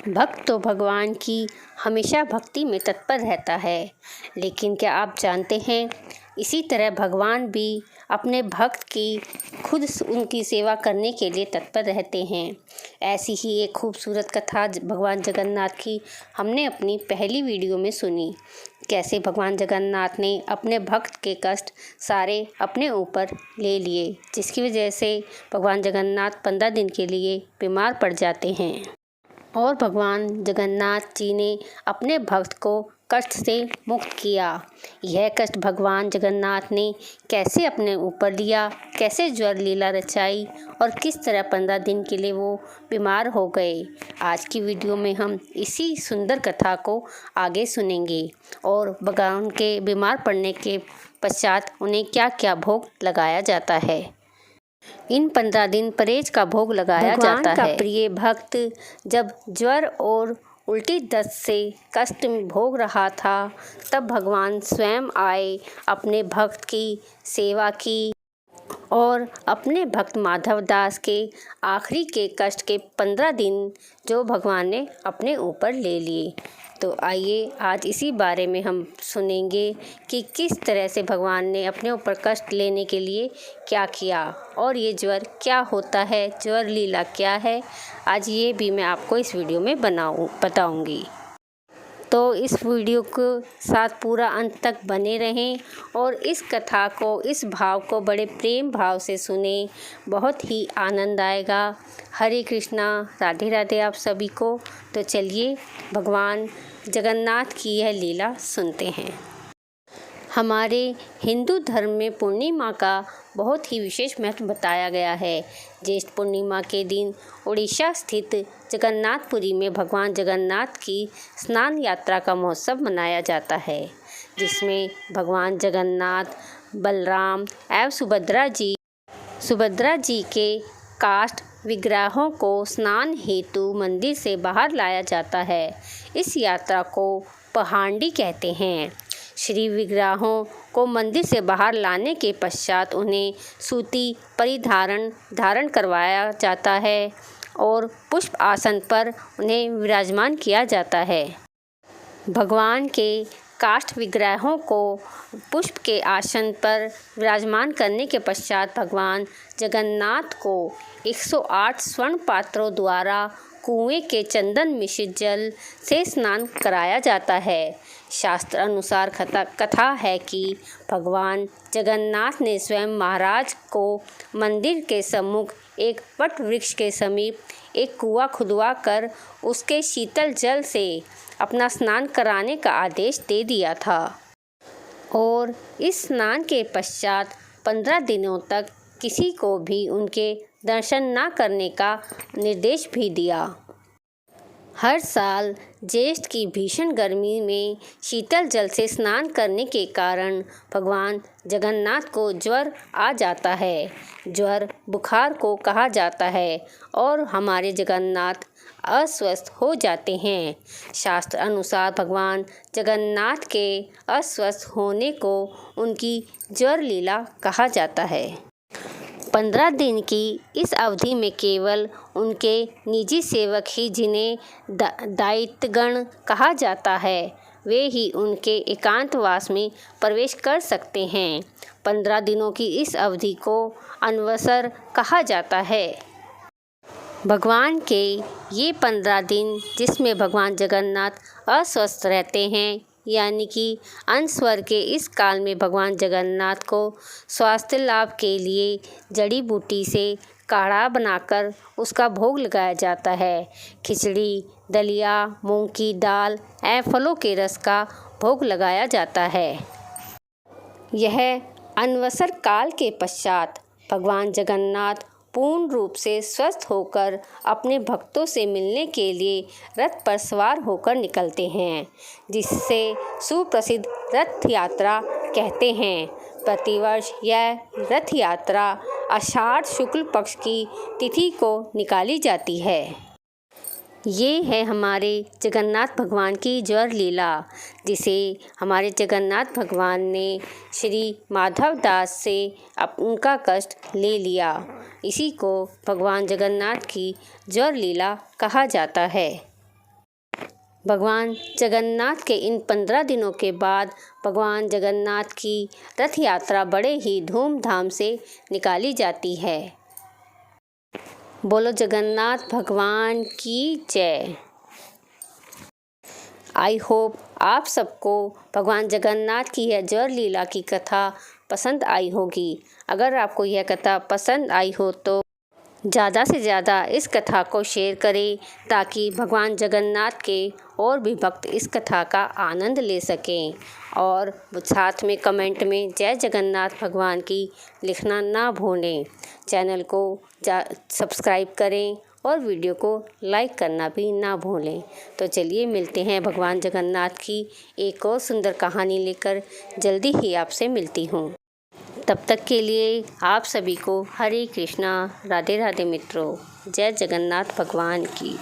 भक्त तो भगवान की हमेशा भक्ति में तत्पर रहता है, लेकिन क्या आप जानते हैं इसी तरह भगवान भी अपने भक्त की खुद उनकी सेवा करने के लिए तत्पर रहते हैं। ऐसी ही एक खूबसूरत कथा भगवान जगन्नाथ की हमने अपनी पहली वीडियो में सुनी। कैसे भगवान जगन्नाथ ने अपने भक्त के कष्ट सारे अपने ऊपर ले लिए, जिसकी वजह से भगवान जगन्नाथ 15 दिन के लिए बीमार पड़ जाते हैं और भगवान जगन्नाथ जी ने अपने भक्त को कष्ट से मुक्त किया। यह कष्ट भगवान जगन्नाथ ने कैसे अपने ऊपर लिया, कैसे ज्वर लीला रचाई और किस तरह 15 दिन के लिए वो बीमार हो गए। आज की वीडियो में हम इसी सुंदर कथा को आगे सुनेंगे और भगवान के बीमार पड़ने के पश्चात उन्हें क्या क्या भोग लगाया जाता है। इन 15 दिन परहेज का भोग लगाया जाता है। भगवान का प्रिय भक्त जब ज्वर और उल्टी दस्त से कष्ट में भोग रहा था, तब भगवान स्वयं आए, अपने भक्त की सेवा की और अपने भक्त माधव दास के आखिरी के कष्ट के 15 दिन जो भगवान ने अपने ऊपर ले लिए। तो आइए आज इसी बारे में हम सुनेंगे कि किस तरह से भगवान ने अपने ऊपर कष्ट लेने के लिए क्या किया और ये ज्वर क्या होता है, ज्वर लीला क्या है। आज ये भी मैं आपको इस वीडियो में बताऊंगी। तो इस वीडियो के साथ पूरा अंत तक बने रहें और इस कथा को, इस भाव को बड़े प्रेम भाव से सुने, बहुत ही आनंद आएगा। हरे कृष्णा, राधे राधे आप सभी को। तो चलिए भगवान जगन्नाथ की यह लीला सुनते हैं। हमारे हिंदू धर्म में पूर्णिमा का बहुत ही विशेष महत्व बताया गया है। ज्येष्ठ पूर्णिमा के दिन उड़ीसा स्थित जगन्नाथपुरी में भगवान जगन्नाथ की स्नान यात्रा का महोत्सव मनाया जाता है, जिसमें भगवान जगन्नाथ, बलराम एवं सुभद्रा जी के काष्ठ विग्रहों को स्नान हेतु मंदिर से बाहर लाया जाता है। इस यात्रा को पहांडी कहते हैं। श्री विग्रहों को मंदिर से बाहर लाने के पश्चात उन्हें सूती धारण करवाया जाता है और पुष्प आसन पर उन्हें विराजमान किया जाता है। भगवान के काष्ठ विग्रहों को पुष्प के आसन पर विराजमान करने के पश्चात भगवान जगन्नाथ को 108 स्वर्ण पात्रों द्वारा कुएं के चंदन मिश्रित जल से स्नान कराया जाता है। शास्त्र अनुसार कथा है कि भगवान जगन्नाथ ने स्वयं महाराज को मंदिर के सम्मुख एक वट वृक्ष के समीप एक कुआं खुदवा कर उसके शीतल जल से अपना स्नान कराने का आदेश दे दिया था और इस स्नान के पश्चात 15 दिनों तक किसी को भी उनके दर्शन न करने का निर्देश भी दिया। हर साल ज्येष्ठ की भीषण गर्मी में शीतल जल से स्नान करने के कारण भगवान जगन्नाथ को ज्वर आ जाता है। ज्वर बुखार को कहा जाता है और हमारे जगन्नाथ अस्वस्थ हो जाते हैं। शास्त्र अनुसार भगवान जगन्नाथ के अस्वस्थ होने को उनकी ज्वर लीला कहा जाता है। 15 दिन की इस अवधि में केवल उनके निजी सेवक ही, जिन्हें दायित्वगण कहा जाता है, वे ही उनके एकांतवास में प्रवेश कर सकते हैं। 15 दिनों की इस अवधि को अनवसर कहा जाता है। भगवान के ये 15 दिन जिसमें भगवान जगन्नाथ अस्वस्थ रहते हैं, यानी कि अनस्वर के इस काल में भगवान जगन्नाथ को स्वास्थ्य लाभ के लिए जड़ी बूटी से काढ़ा बनाकर उसका भोग लगाया जाता है। खिचड़ी, दलिया, मूंग की दाल एवं फलों के रस का भोग लगाया जाता है। यह अनवसर काल के पश्चात भगवान जगन्नाथ पूर्ण रूप से स्वस्थ होकर अपने भक्तों से मिलने के लिए रथ पर सवार होकर निकलते हैं, जिससे सुप्रसिद्ध रथ यात्रा कहते हैं। प्रतिवर्ष यह रथ यात्रा आषाढ़ शुक्ल पक्ष की तिथि को निकाली जाती है। ये है हमारे जगन्नाथ भगवान की ज्वर लीला, जिसे हमारे जगन्नाथ भगवान ने श्री माधव दास से उनका कष्ट ले लिया। इसी को भगवान जगन्नाथ की ज्वर लीला कहा जाता है। भगवान जगन्नाथ के इन 15 दिनों के बाद भगवान जगन्नाथ की रथ यात्रा बड़े ही धूमधाम से निकाली जाती है। बोलो जगन्नाथ भगवान की जय। आई होप आप सबको भगवान जगन्नाथ की यह जड़ लीला की कथा पसंद आई होगी। अगर आपको यह कथा पसंद आई हो तो ज़्यादा से ज़्यादा इस कथा को शेयर करें ताकि भगवान जगन्नाथ के और भी भक्त इस कथा का आनंद ले सकें। और साथ में कमेंट में जय जगन्नाथ भगवान की लिखना ना भूलें। चैनल को सब्सक्राइब करें और वीडियो को लाइक करना भी ना भूलें। तो चलिए मिलते हैं भगवान जगन्नाथ की एक और सुंदर कहानी लेकर। जल्दी ही आपसे मिलती हूँ। तब तक के लिए आप सभी को हरे कृष्णा, राधे राधे मित्रों। जय जगन्नाथ भगवान की।